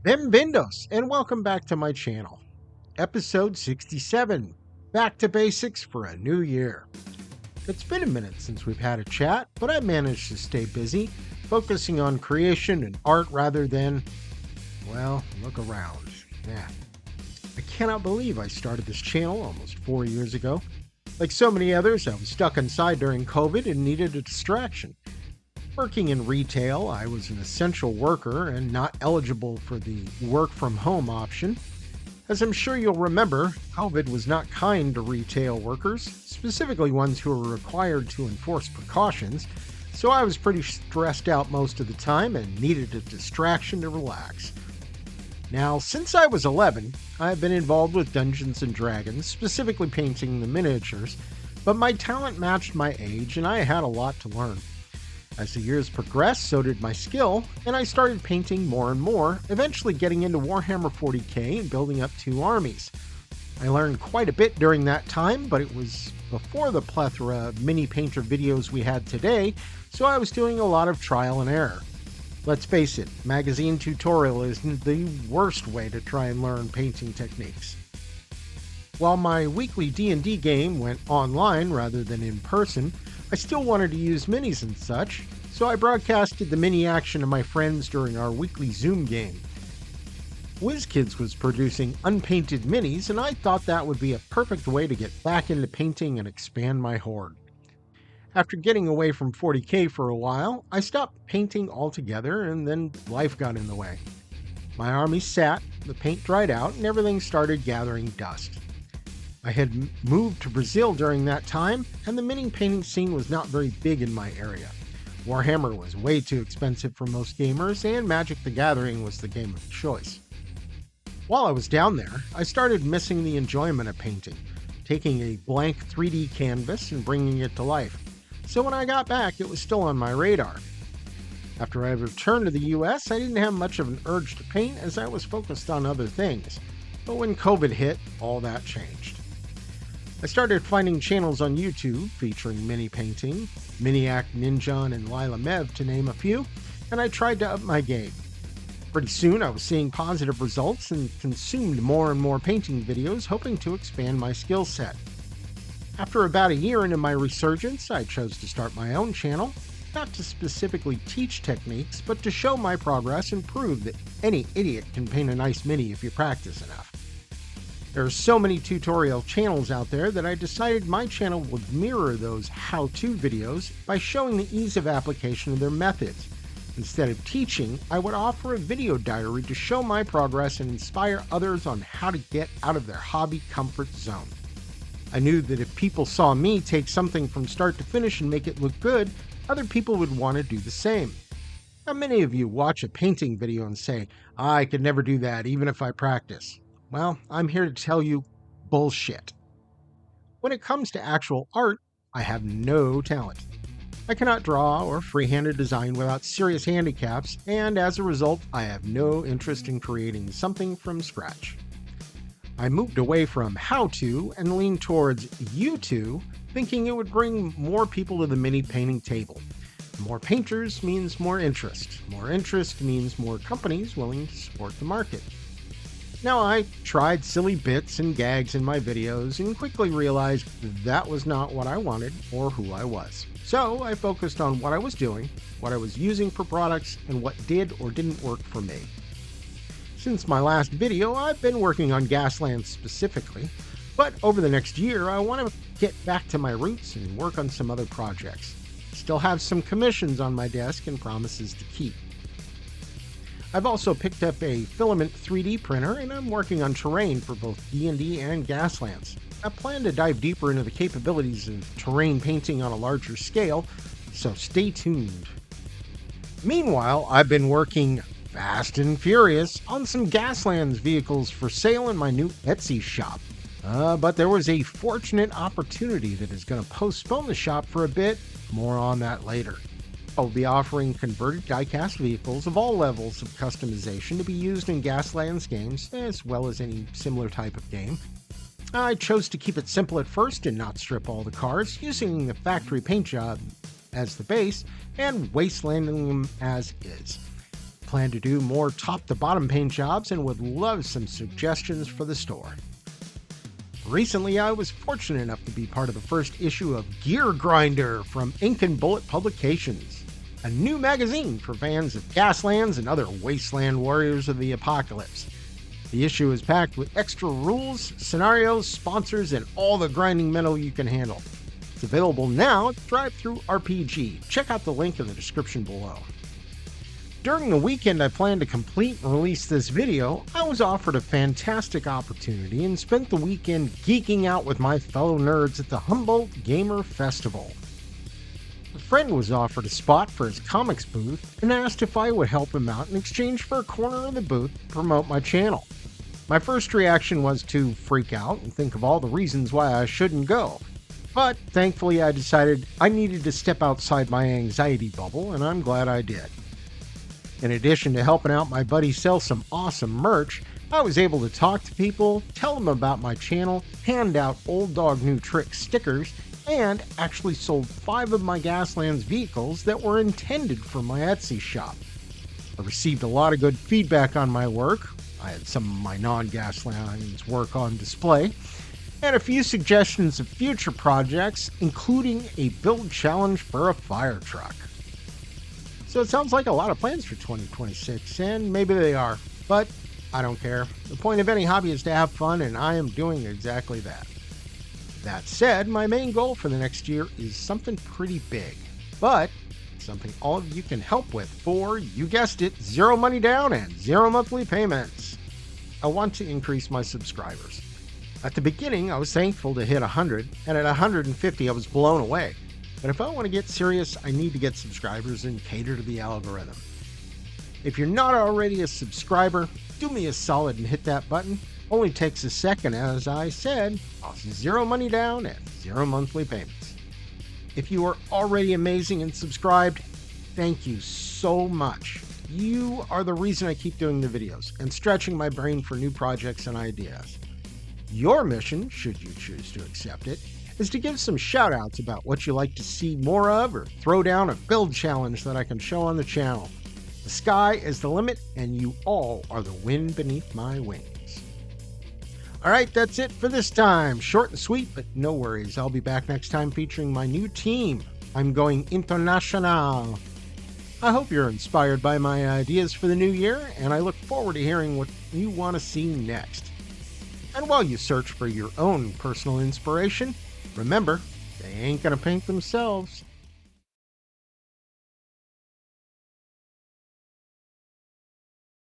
Bienvenidos, and welcome back to my channel. Episode 67, Back to Basics for a New Year. It's been a minute since we've had a chat, but I managed to stay busy, focusing on creation and art rather than, well, look around. Yeah. I cannot believe I started this channel almost 4 years ago. Like so many others, I was stuck inside during COVID and needed a distraction. Working in retail, I was an essential worker and not eligible for the work from home option. As I'm sure you'll remember, COVID was not kind to retail workers, specifically ones who were required to enforce precautions, so I was pretty stressed out most of the time and needed a distraction to relax. Now, since I was 11, I've been involved with Dungeons & Dragons, specifically painting the miniatures, but my talent matched my age and I had a lot to learn. As the years progressed, so did my skill, and I started painting more and more, eventually getting into Warhammer 40k and building up 2 armies. I learned quite a bit during that time, but it was before the plethora of mini painter videos we had today, so I was doing a lot of trial and error. Let's face it, magazine tutorial isn't the worst way to try and learn painting techniques. While my weekly D&D game went online rather than in person, I still wanted to use minis and such, so I broadcasted the mini action to my friends during our weekly Zoom game. WizKids was producing unpainted minis, and I thought that would be a perfect way to get back into painting and expand my horde. After getting away from 40k for a while, I stopped painting altogether, and then life got in the way. My army sat, the paint dried out, and everything started gathering dust. I had moved to Brazil during that time, and the mini painting scene was not very big in my area. Warhammer was way too expensive for most gamers, and Magic the Gathering was the game of choice. While I was down there, I started missing the enjoyment of painting, taking a blank 3D canvas and bringing it to life. So when I got back, it was still on my radar. After I returned to the US, I didn't have much of an urge to paint as I was focused on other things. But when COVID hit, all that changed. I started finding channels on YouTube featuring mini painting, Miniac Ninja and Lila Mev to name a few, and I tried to up my game. Pretty soon I was seeing positive results and consumed more and more painting videos, hoping to expand my skill set. After about a year into my resurgence, I chose to start my own channel, not to specifically teach techniques, but to show my progress and prove that any idiot can paint a nice mini if you practice enough. There are so many tutorial channels out there that I decided my channel would mirror those how-to videos by showing the ease of application of their methods. Instead of teaching, I would offer a video diary to show my progress and inspire others on how to get out of their hobby comfort zone. I knew that if people saw me take something from start to finish and make it look good, other people would want to do the same. Now, many of you watch a painting video and say, I could never do that even if I practice. Well, I'm here to tell you bullshit. When it comes to actual art, I have no talent. I cannot draw or freehand design without serious handicaps, and as a result, I have no interest in creating something from scratch. I moved away from how-to and leaned towards you-to, thinking it would bring more people to the mini painting table. More painters means more interest. More interest means more companies willing to support the market. Now, I tried silly bits and gags in my videos and quickly realized that was not what I wanted or who I was. So I focused on what I was doing, what I was using for products, and what did or didn't work for me. Since my last video, I've been working on Gaslands specifically, but over the next year, I want to get back to my roots and work on some other projects. Still have some commissions on my desk and promises to keep. I've also picked up a filament 3D printer, and I'm working on terrain for both D&D and Gaslands. I plan to dive deeper into the capabilities of terrain painting on a larger scale, so stay tuned. Meanwhile, I've been working fast and furious on some Gaslands vehicles for sale in my new Etsy shop. But there was a fortunate opportunity that is going to postpone the shop for a bit. More on that later. I'll be offering converted die-cast vehicles of all levels of customization to be used in Gaslands games, as well as any similar type of game. I chose to keep it simple at first and not strip all the cars, using the factory paint job as the base and wastelanding them as is. Plan to do more top-to-bottom paint jobs and would love some suggestions for the store. Recently, I was fortunate enough to be part of the first issue of Gear Grinder from Ink and Bullet Publications, a new magazine for fans of Gaslands and other wasteland warriors of the apocalypse. The issue is packed with extra rules, scenarios, sponsors, and all the grinding metal you can handle. It's available now at DriveThru RPG. Check out the link in the description below. During the weekend I planned to complete and release this video, I was offered a fantastic opportunity and spent the weekend geeking out with my fellow nerds at the Humboldt Gamer Festival. A friend was offered a spot for his comics booth and asked if I would help him out in exchange for a corner of the booth to promote my channel. My first reaction was to freak out and think of all the reasons why I shouldn't go. But thankfully I decided I needed to step outside my anxiety bubble, and I'm glad I did. In addition to helping out my buddy sell some awesome merch, I was able to talk to people, tell them about my channel, hand out Old Dog New Tricks stickers, and actually sold 5 of my Gaslands vehicles that were intended for my Etsy shop. I received a lot of good feedback on my work. I had some of my non-Gaslands work on display, and a few suggestions of future projects, including a build challenge for a fire truck. So it sounds like a lot of plans for 2026, and maybe they are, but I don't care. The point of any hobby is to have fun, and I am doing exactly that. That said, my main goal for the next year is something pretty big, but something all of you can help with for, you guessed it, 0 money down and 0 monthly payments. I want to increase my subscribers. At the beginning, I was thankful to hit 100, and at 150, I was blown away. But if I want to get serious, I need to get subscribers and cater to the algorithm. If you're not already a subscriber, do me a solid and hit that button. Only takes a second, as I said, 0 money down and 0 monthly payments. If you are already amazing and subscribed, thank you so much. You are the reason I keep doing the videos and stretching my brain for new projects and ideas. Your mission, should you choose to accept it, is to give some shout-outs about what you like to see more of or throw down a build challenge that I can show on the channel. The sky is the limit, and you all are the wind beneath my wings. Alright, that's it for this time. Short and sweet, but no worries. I'll be back next time featuring my new team. I'm going international. I hope you're inspired by my ideas for the new year, and I look forward to hearing what you want to see next. And while you search for your own personal inspiration, remember, they ain't gonna paint themselves.